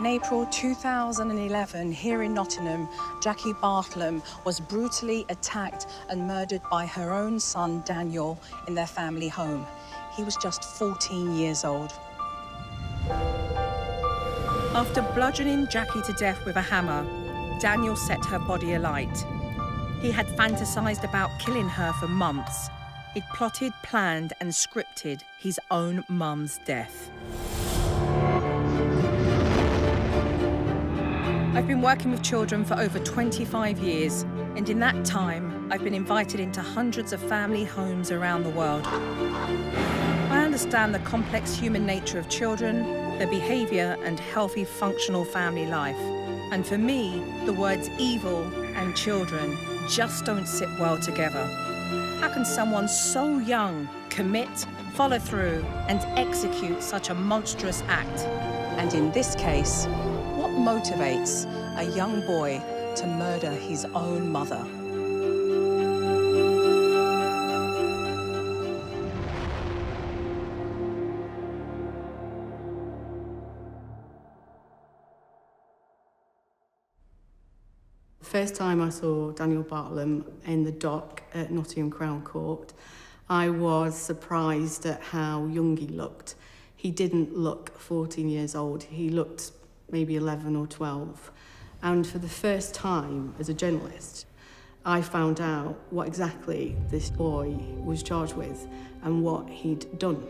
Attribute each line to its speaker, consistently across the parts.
Speaker 1: April 2011, here in Nottingham, Jackie Bartlam was brutally attacked and murdered by her own son, Daniel, in their family home. He was just 14 years old. After bludgeoning Jackie to death with a hammer, Daniel set her body alight. He had fantasized about killing her for months. He'd plotted, planned and scripted his own mum's death. I've been working with children for over 25 years, and in that time, I've been invited into hundreds of family homes around the world. I understand the complex human nature of children, their behaviour and healthy, functional family life. And for me, the words evil and children just don't sit well together. How can someone so young commit, follow through and execute such a monstrous act? And in this case, what motivates a young boy to murder his own mother?
Speaker 2: First time I saw Daniel Bartlam in the dock at Nottingham Crown Court, I was surprised at how young he looked. He didn't look 14 years old, he looked maybe 11 or 12. And for the first time as a journalist, I found out what exactly this boy was charged with and what he'd done.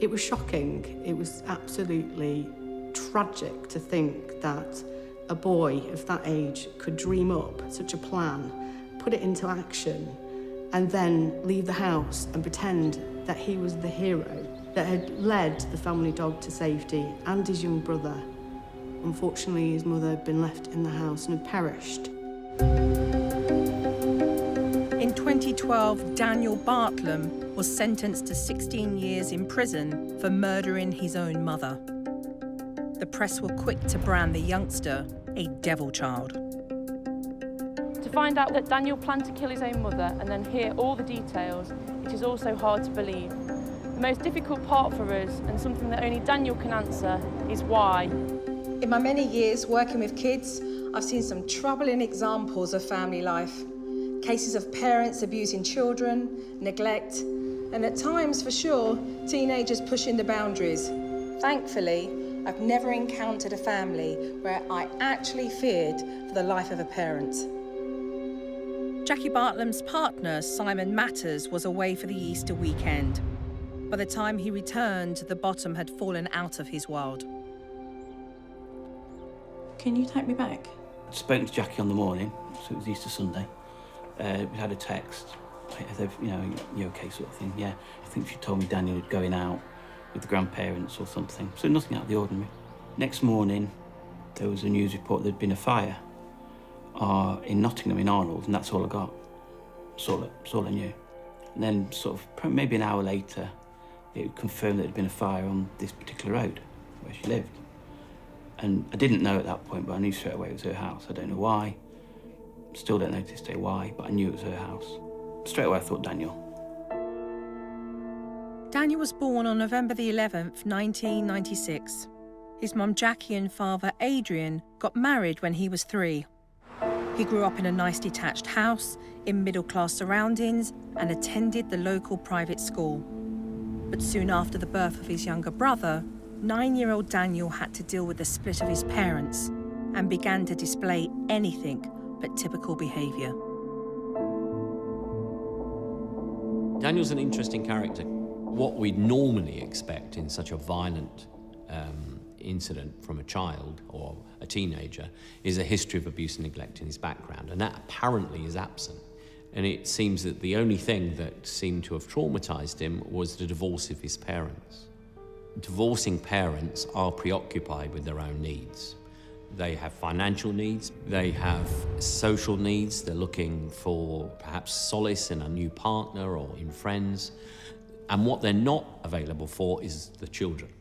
Speaker 2: It was shocking. It was absolutely tragic to think that a boy of that age could dream up such a plan, put it into action, and then leave the house and pretend that he was the hero that had led the family dog to safety and his young brother. Unfortunately, his mother had been left in the house and had perished.
Speaker 1: In 2012, Daniel Bartlam was sentenced to 16 years in prison for murdering his own mother. The press were quick to brand the youngster a devil child.
Speaker 3: To find out that Daniel planned to kill his own mother and then hear all the details, it is also hard to believe. The most difficult part for us, and something that only Daniel can answer, is why.
Speaker 1: In my many years working with kids, I've seen some troubling examples of family life. Cases of parents abusing children, neglect, and at times, for sure, teenagers pushing the boundaries. Thankfully, I've never encountered a family where I actually feared for the life of a parent. Jackie Bartlam's partner, Simon Matters, was away for the Easter weekend. By the time he returned, the bottom had fallen out of his world. Can you take me back?
Speaker 4: I'd spoken to Jackie on the morning, so it was Easter Sunday. We had a text, you okay sort of thing. Yeah, I think she told me Daniel was going out with the grandparents or something, so nothing out of the ordinary. Next morning, there was a news report there'd been a fire in Nottingham, in Arnold, and that's all I got. That's all I knew. And then sort of maybe an hour later, it confirmed that there'd been a fire on this particular road where she lived. And I didn't know at that point, but I knew straight away it was her house. I don't know why. Still don't know to this day why, but I knew it was her house. Straight away I thought Daniel.
Speaker 1: Daniel was born on November the 11th, 1996. His mum Jackie and father Adrian got married when he was 3. He grew up in a nice detached house, in middle-class surroundings, and attended the local private school. But soon after the birth of his younger brother, 9-year-old Daniel had to deal with the split of his parents and began to display anything but typical behaviour.
Speaker 5: Daniel's an interesting character. What we'd normally expect in such a violent incident from a child or a teenager is a history of abuse and neglect in his background, and that apparently is absent. And it seems that the only thing that seemed to have traumatised him was the divorce of his parents. Divorcing parents are preoccupied with their own needs. They have financial needs, they have social needs, they're looking for perhaps solace in a new partner or in friends. And what they're not available for is the children.